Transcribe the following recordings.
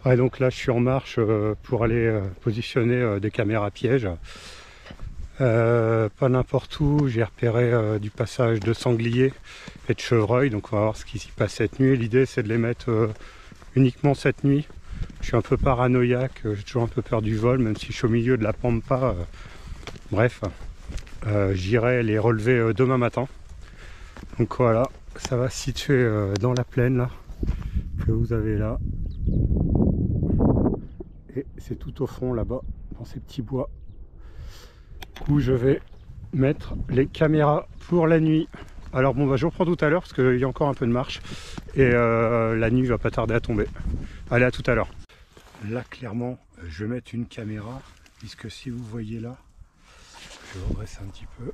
Ouais, donc là je suis en marche pour aller positionner des caméras pièges. Pas n'importe où, j'ai repéré du passage de sangliers et de chevreuils, donc on va voir ce qui s'y passe cette nuit. L'idée c'est de les mettre uniquement cette nuit. Je suis un peu paranoïaque, j'ai toujours un peu peur du vol, même si je suis au milieu de la pampa. Bref, j'irai les relever demain matin. Donc voilà, ça va se situer dans la plaine là, que vous avez là. Et c'est tout au fond là-bas, dans ces petits bois, où je vais mettre les caméras pour la nuit. Alors bon, bah, je reprends tout à l'heure parce qu'il y a encore un peu de marche et la nuit va pas tarder à tomber. Allez, à tout à l'heure. Là clairement je vais mettre une caméra, puisque si vous voyez là, je vais redresser un petit peu,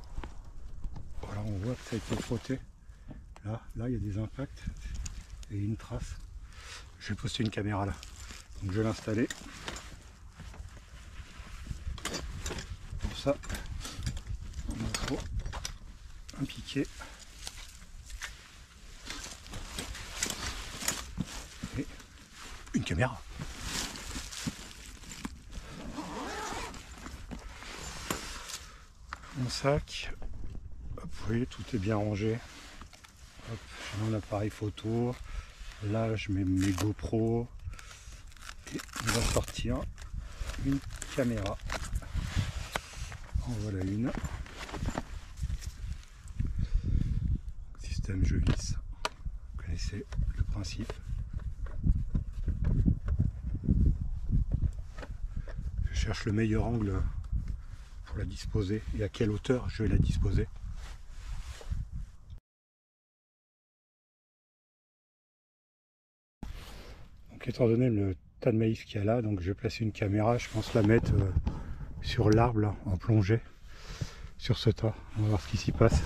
voilà, on voit que ça a été frotté. Là il y a des impacts et une trace. Je vais poster une caméra là, donc je vais l'installer. Pour ça il me faut un piquet et une caméra. Mon sac, hop, vous voyez, tout est bien rangé. Hop, j'ai mon appareil photo. Là, je mets mes GoPro. Et on va sortir une caméra. En voilà une. Système je visse. Vous connaissez le principe. Je cherche le meilleur angle pour la disposer et à quelle hauteur je vais la disposer. Donc étant donné le tas de maïs qu'il y a là, donc je vais placer une caméra, je pense la mettre sur l'arbre là, en plongée, sur ce tas. On va voir ce qui s'y passe.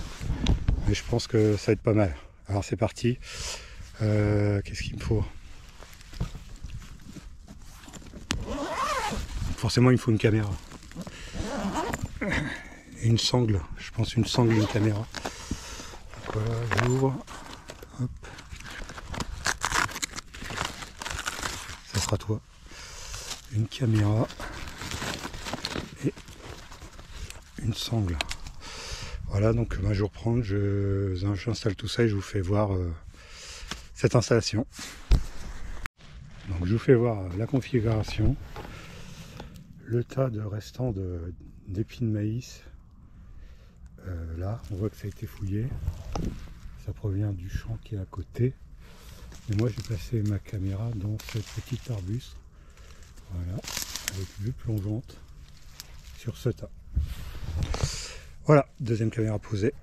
Mais je pense que ça va être pas mal. Alors c'est parti. Qu'est-ce qu'il me faut? Forcément il me faut une caméra. Et une sangle, je pense une sangle et une caméra. Donc voilà, j'ouvre. Hop. Ça sera toi. Une caméra et une sangle. Voilà, donc moi je vais reprendre, j'installe tout ça et je vous fais voir cette installation. Donc je vous fais voir la configuration, le tas de restants d'épis de maïs. Là, on voit que ça a été fouillé, ça provient du champ qui est à côté. Et moi j'ai placé ma caméra dans cette petite arbuste, voilà, avec vue plongeante sur ce tas. Voilà, deuxième caméra posée.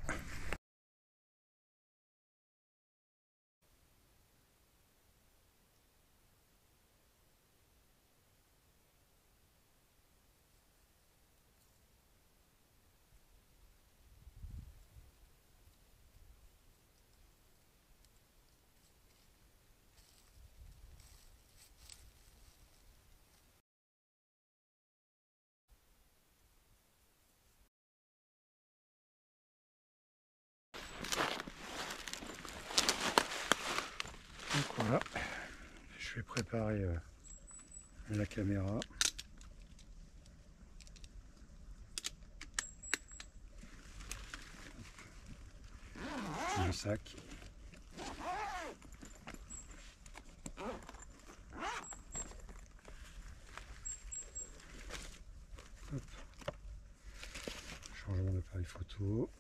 Donc voilà, je vais préparer la caméra. Un sac. Hop. Changement d'appareil photo.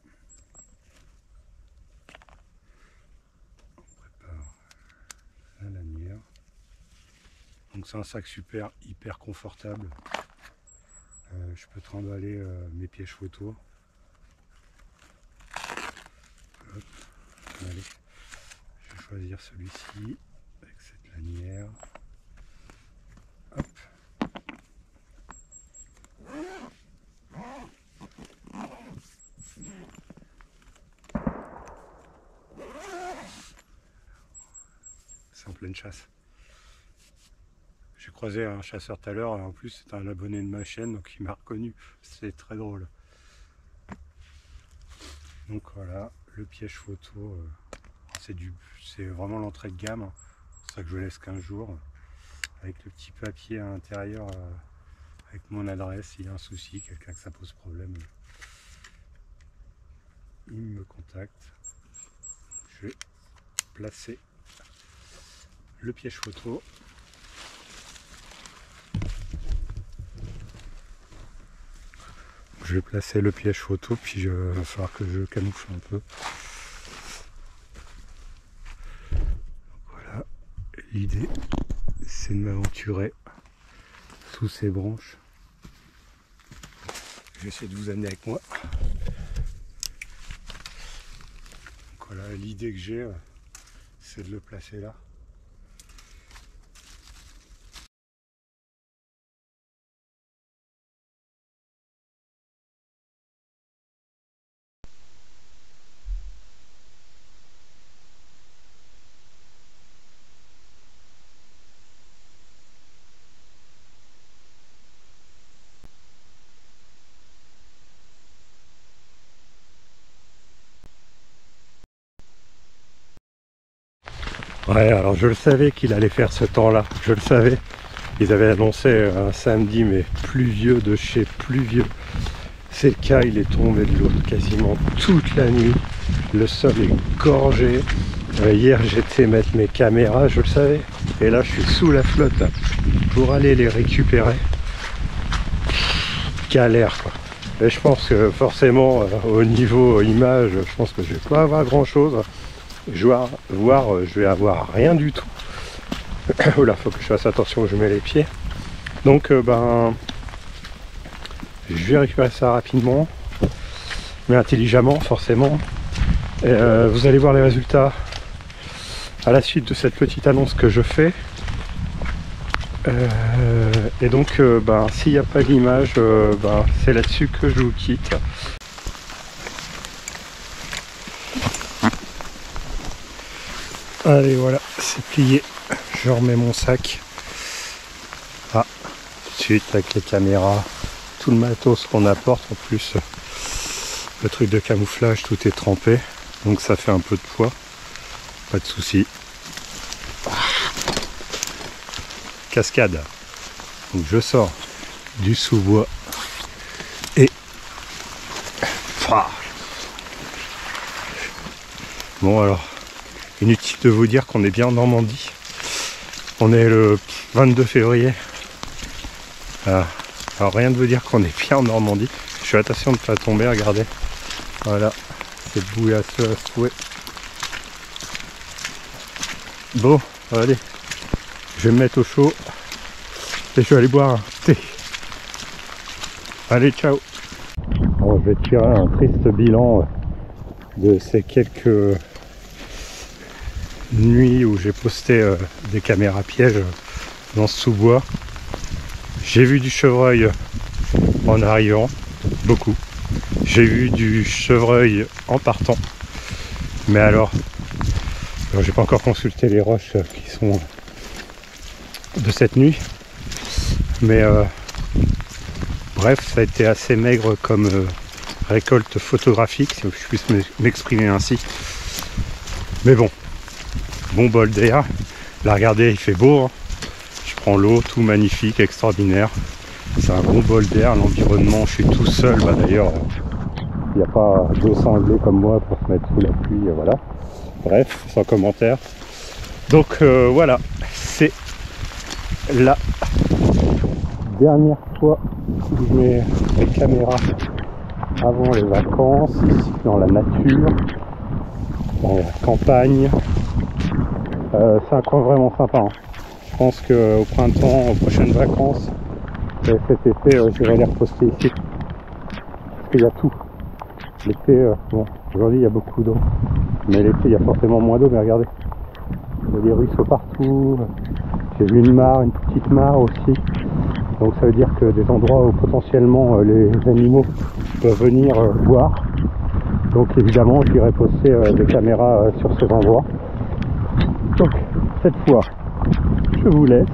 On prépare la lanière. Donc c'est un sac super, hyper confortable. Je peux trimballer mes pièges photo. Hop. Allez. Je vais choisir celui-ci avec cette lanière. Hop. C'est en pleine chasse. J'ai croisé un chasseur tout à l'heure, en plus c'est un abonné de ma chaîne, donc il m'a reconnu. C'est très drôle. Donc voilà, le piège photo, c'est vraiment l'entrée de gamme. C'est pour ça que je laisse 15 jours. avec le petit papier à l'intérieur avec mon adresse. S'il y a un souci, quelqu'un que ça pose problème, il me contacte. Je vais placer le piège photo. Je vais placer le piège photo, puis il va falloir que je camoufle un peu. Voilà, l'idée c'est de m'aventurer sous ces branches. Je vais essayer de vous amener avec moi. Donc voilà, l'idée que j'ai, c'est de le placer là. Ouais, alors je le savais qu'il allait faire ce temps-là, je le savais. Ils avaient annoncé un samedi, mais pluvieux de chez pluvieux. C'est le cas, il est tombé de l'eau quasiment toute la nuit. Le sol est gorgé. Hier, j'étais mettre mes caméras, je le savais. Et là, je suis sous la flotte là, pour aller les récupérer. Galère, quoi. Et je pense que forcément, au niveau image, je pense que je vais pas avoir grand-chose. Je vais avoir rien du tout. Oula, faut que je fasse attention où je mets les pieds. Donc je vais récupérer ça rapidement, mais intelligemment forcément. Et, vous allez voir les résultats à la suite de cette petite annonce que je fais. Et donc s'il n'y a pas d'image, c'est là-dessus que je vous quitte. Allez, voilà, c'est plié. Je remets mon sac. Ah, tout de suite avec les caméras, tout le matos qu'on apporte. En plus, le truc de camouflage, tout est trempé. Donc ça fait un peu de poids. Pas de souci. Cascade. Donc je sors du sous-bois. Et... Bon alors... Inutile de vous dire qu'on est bien en Normandie. On est le 22 février. Alors rien de vous dire qu'on est bien en Normandie. Je fais attention de ne pas tomber, regardez. Voilà, c'est boué à souhait. Bon, allez. Je vais me mettre au chaud. Et je vais aller boire un thé. Allez, ciao. Bon, je vais tirer un triste bilan de ces quelques... nuit où j'ai posté des caméras pièges dans ce sous-bois. J'ai vu du chevreuil en arrivant, beaucoup. J'ai vu du chevreuil en partant. Mais alors j'ai pas encore consulté les roches qui sont de cette nuit. Mais bref, ça a été assez maigre comme récolte photographique, si je puisse m'exprimer ainsi. Mais bon. Bon bol d'air. Là regardez, il fait beau, hein. Je prends l'eau, tout magnifique, extraordinaire. C'est un bon bol d'air, l'environnement, je suis tout seul. D'ailleurs, il n'y a pas d'eau sanglée comme moi pour se mettre sous la pluie, voilà. Bref, sans commentaire. Donc voilà, c'est la dernière fois où je mets les caméras avant les vacances, ici dans la nature, dans la campagne. C'est un coin vraiment sympa, hein. Je pense qu'au printemps, aux prochaines vacances, cet été, j'irai les reposter ici. Parce qu'il y a tout. L'été, bon, aujourd'hui il y a beaucoup d'eau. Mais l'été, il y a forcément moins d'eau, mais regardez. Il y a des ruisseaux partout. J'ai vu une mare, une petite mare aussi. Donc ça veut dire que des endroits où potentiellement les animaux peuvent venir voir. Donc évidemment, j'irai poster des caméras sur ces endroits. Donc cette fois, je vous laisse.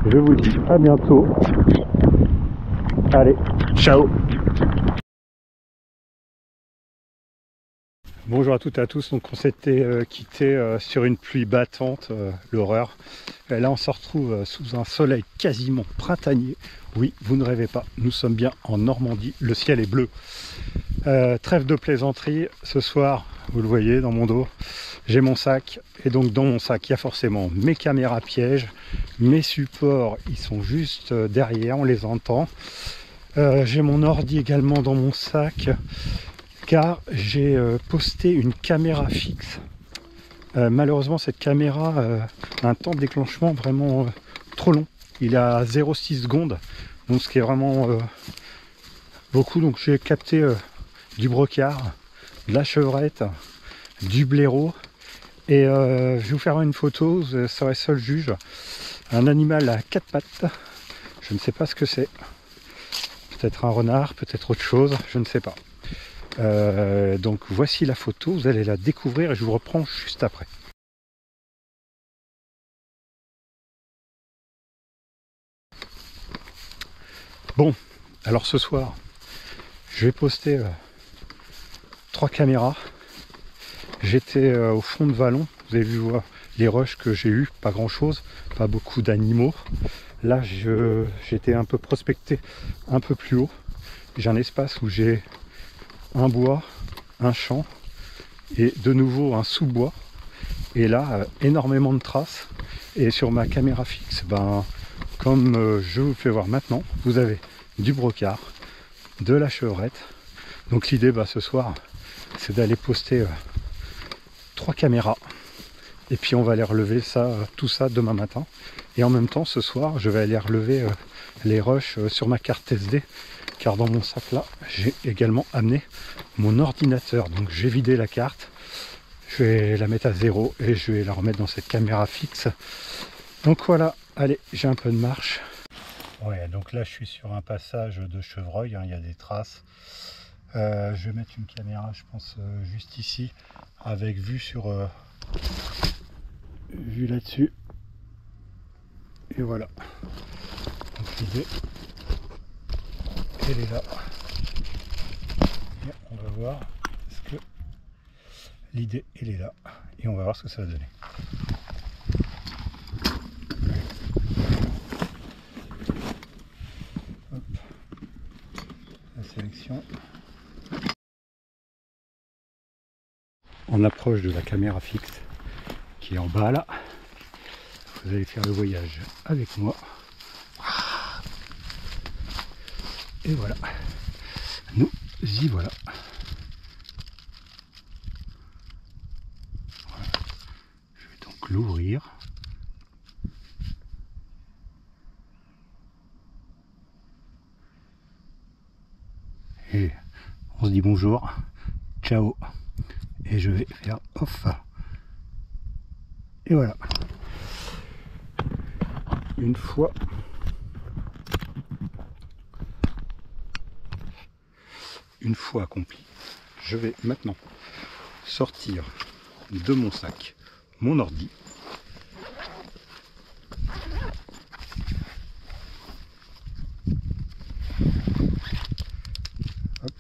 Je vous dis à bientôt. Allez, ciao. Bonjour à toutes et à tous, donc on s'était quitté sur une pluie battante, l'horreur. Et là on se retrouve sous un soleil quasiment printanier. Oui, vous ne rêvez pas, nous sommes bien en Normandie, le ciel est bleu. Trêve de plaisanterie, ce soir, vous le voyez dans mon dos, j'ai mon sac. Et donc dans mon sac, il y a forcément mes caméras pièges, mes supports, ils sont juste derrière, on les entend. J'ai mon ordi également dans mon sac, car j'ai posté une caméra fixe. Malheureusement cette caméra a un temps de déclenchement vraiment trop long. Il est à 0,6 secondes, donc ce qui est vraiment beaucoup. Donc j'ai capté du brocard, de la chevrette, du blaireau, et je vais vous faire une photo, vous serez seul juge. Un animal à 4 pattes, je ne sais pas ce que c'est, peut-être un renard, peut-être autre chose, je ne sais pas. Donc voici la photo, vous allez la découvrir et je vous reprends juste après. Bon, alors ce soir, je vais poster 3 caméras. J'étais au fond de vallon, vous avez vu les rushs que j'ai eu, pas grand chose, pas beaucoup d'animaux. Là j'étais un peu prospecté un peu plus haut. J'ai un espace où j'ai un bois, un champ et de nouveau un sous-bois. Et là, énormément de traces. Et sur ma caméra fixe, comme je vous le fais voir maintenant, vous avez du brocard, de la chevrette. Donc l'idée ce soir, c'est d'aller poster 3 caméras. Et puis on va aller relever tout ça demain matin. Et en même temps, ce soir, je vais aller relever les rushs sur ma carte SD. Car dans mon sac là, j'ai également amené mon ordinateur. Donc j'ai vidé la carte. Je vais la mettre à 0 et je vais la remettre dans cette caméra fixe. Donc voilà, allez, j'ai un peu de marche. Ouais, donc là je suis sur un passage de chevreuil, il y a des traces. Je vais mettre une caméra, je pense, juste ici, avec vue sur vue là-dessus. Et voilà. Donc l'idée, elle est là. Et on va voir ce que l'idée, elle est là. Et on va voir ce que ça va donner. Hop. La sélection. On approche de la caméra fixe qui est en bas là. Vous allez faire le voyage avec moi. Et voilà. Nous y voilà. Je vais donc l'ouvrir. Et on se dit bonjour. Ciao. Et je vais faire off. Et voilà. Une fois accompli, je vais maintenant sortir de mon sac mon ordi. Hop.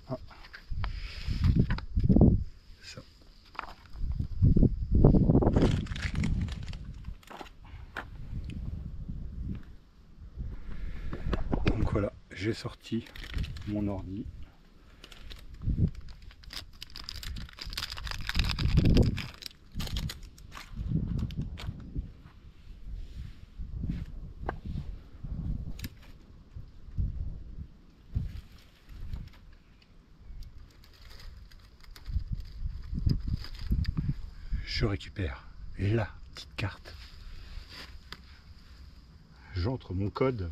Ah. Ça. Donc voilà, j'ai sorti mon ordi. Je récupère la petite carte. J'entre mon code.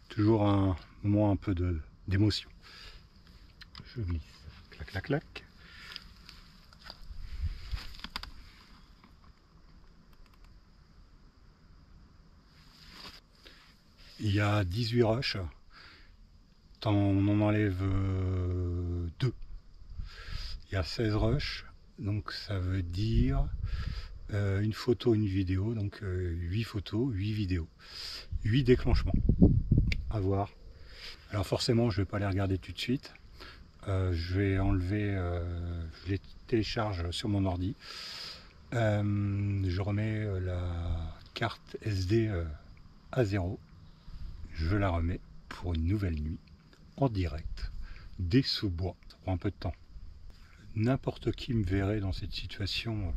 Toujours un moment un peu d'émotion. Je glisse. Clac, clac, clac. Il y a 18 rushs. On en enlève 2. Il y a 16 rushs. Donc ça veut dire une photo, une vidéo, donc 8 photos, 8 vidéos, 8 déclenchements à voir. Alors forcément je ne vais pas les regarder tout de suite, je vais enlever, je les télécharge sur mon ordi, je remets la carte SD à 0, je la remets pour une nouvelle nuit en direct des sous-bois. Ça prend un peu de temps. N'importe qui me verrait dans cette situation,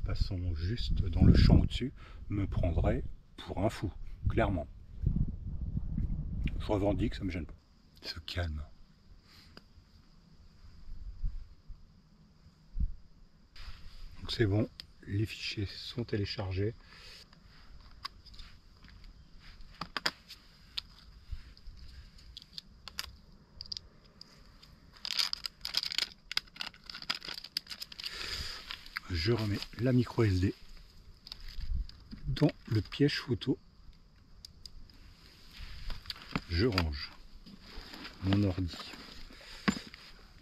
passant juste dans le champ au-dessus, me prendrait pour un fou, clairement. Je revendique, ça me gêne pas. Se calme. Donc c'est bon, les fichiers sont téléchargés. Je remets la micro SD dans le piège photo. Je range mon ordi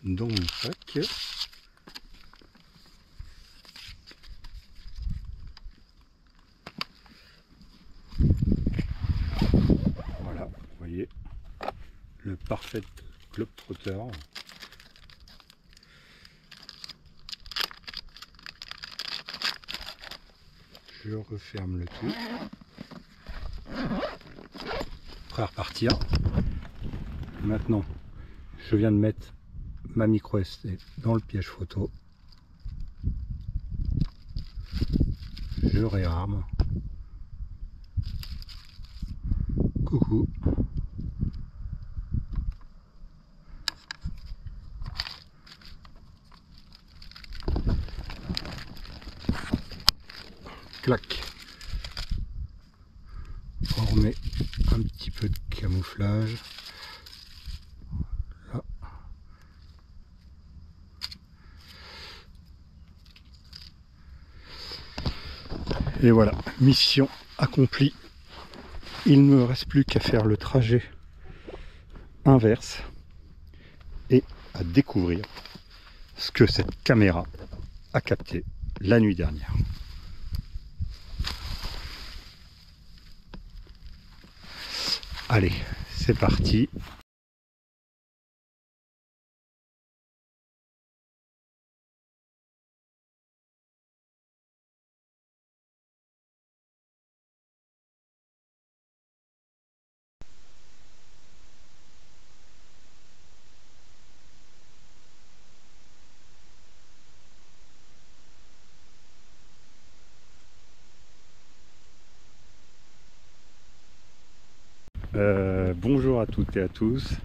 dans mon sac. Voilà, vous voyez le parfait globetrotter. Je referme le tout. Prêt à repartir. Maintenant, je viens de mettre ma micro SD dans le piège photo. Je réarme. Coucou. Clac. On remet un petit peu de camouflage. Là. Et voilà, mission accomplie. Il ne me reste plus qu'à faire le trajet inverse et à découvrir ce que cette caméra a capté la nuit dernière. Allez, c'est parti. Bonjour à toutes et à tous.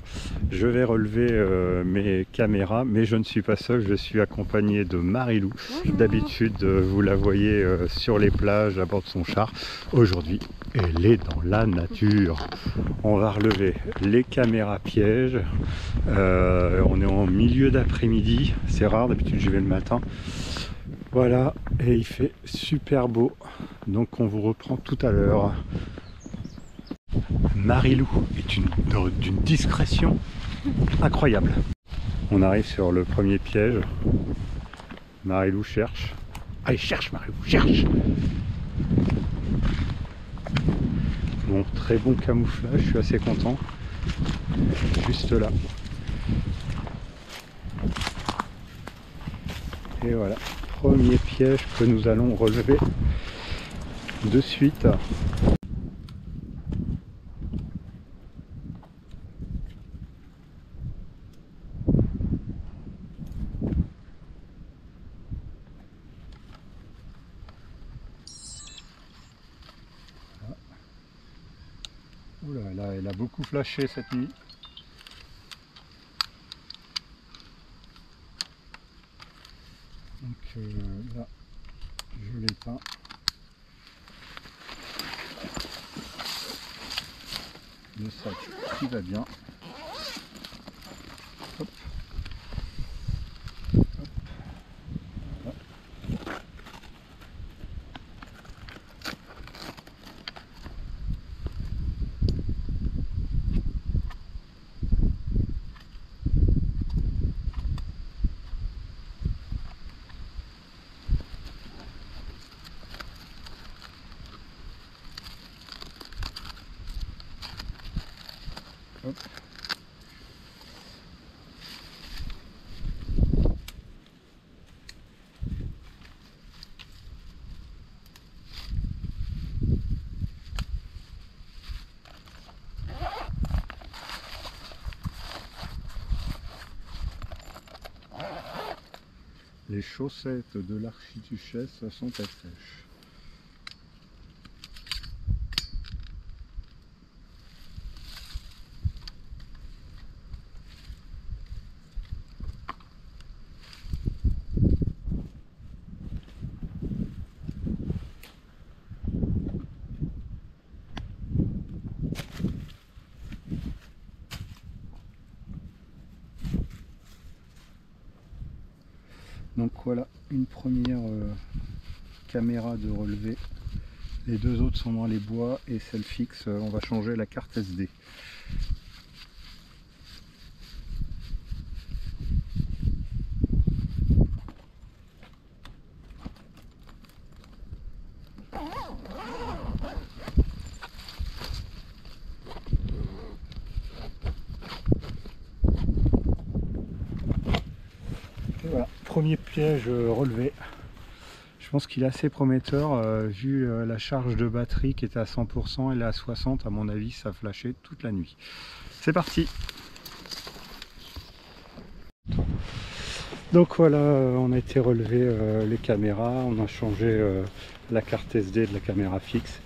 Je vais relever mes caméras, mais je ne suis pas seul, je suis accompagné de Marilou. D'habitude, vous la voyez sur les plages à bord de son char. Aujourd'hui, elle est dans la nature. On va relever les caméras pièges. On est en milieu d'après-midi, c'est rare, d'habitude j'y vais le matin. Voilà, et il fait super beau. Donc on vous reprend tout à l'heure. Marilou est d'une discrétion incroyable. On arrive sur le premier piège. Marilou cherche. Allez, cherche Marilou, cherche. Bon, très bon camouflage, je suis assez content. Juste là. Et voilà, premier piège que nous allons relever de suite. Oula, elle a beaucoup flashé cette nuit. Donc là, je l'éteins. Le sac qui va bien. Hop. Hop. Voilà. Hop. Les chaussettes de l'archiduchesse sont-elles sèches? Donc voilà une première caméra de relevé. Les deux autres sont dans les bois et celle fixe, on va changer la carte SD. Et voilà, premier piège relevé. Je pense qu'il est assez prometteur vu la charge de batterie qui était à 100%, elle est à 60%, à mon avis ça flashait toute la nuit. C'est parti! Donc voilà, on a été relever les caméras, on a changé la carte SD de la caméra fixe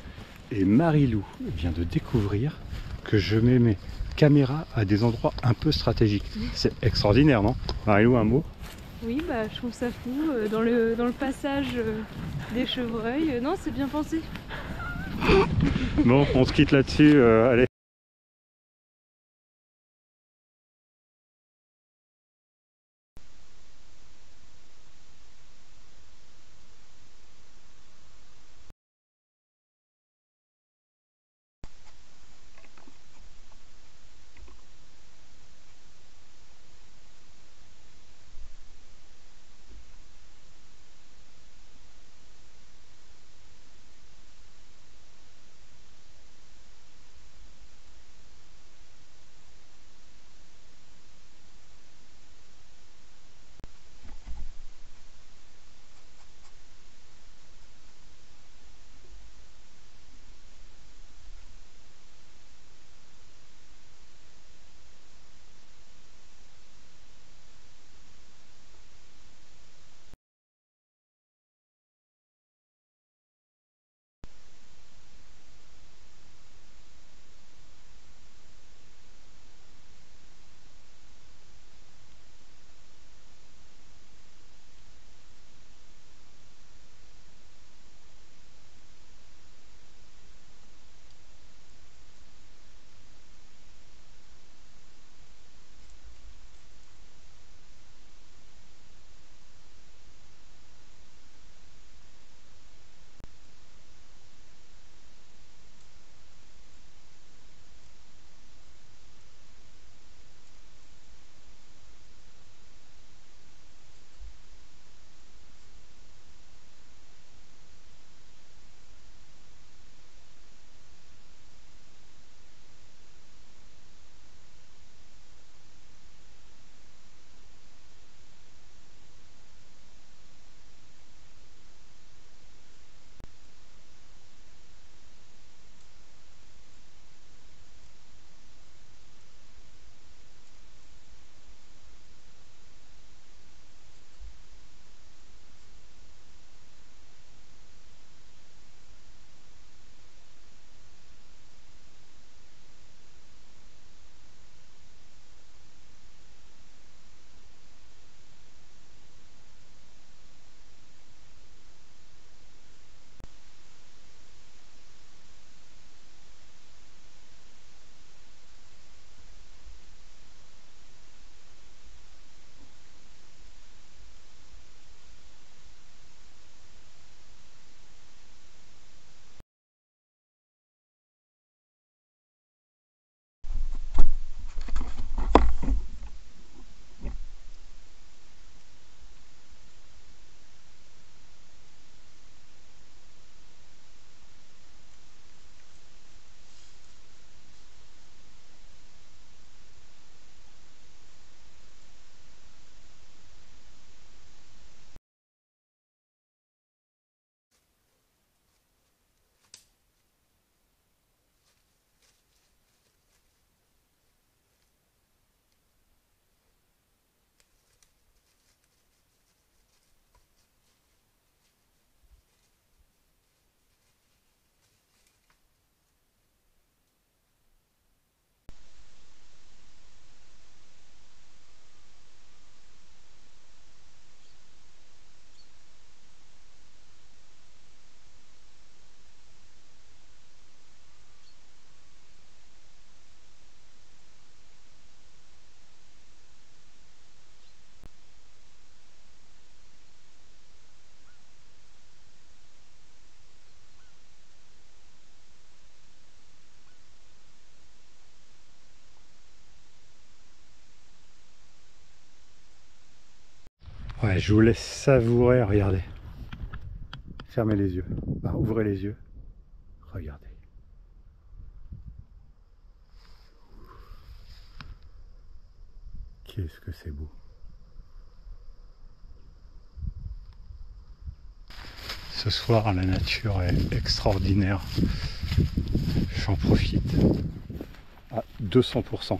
et Marilou vient de découvrir que je mets mes caméras à des endroits un peu stratégiques. C'est extraordinaire, non? Marilou, un mot? Oui, bah, je trouve ça fou. Dans le passage des chevreuils, non, c'est bien pensé. Bon, on se quitte là-dessus. Allez. Ouais, je vous laisse savourer, regardez. Fermez les yeux. Bah, ouvrez les yeux. Regardez. Qu'est-ce que c'est beau. Ce soir, la nature est extraordinaire. J'en profite à 200%.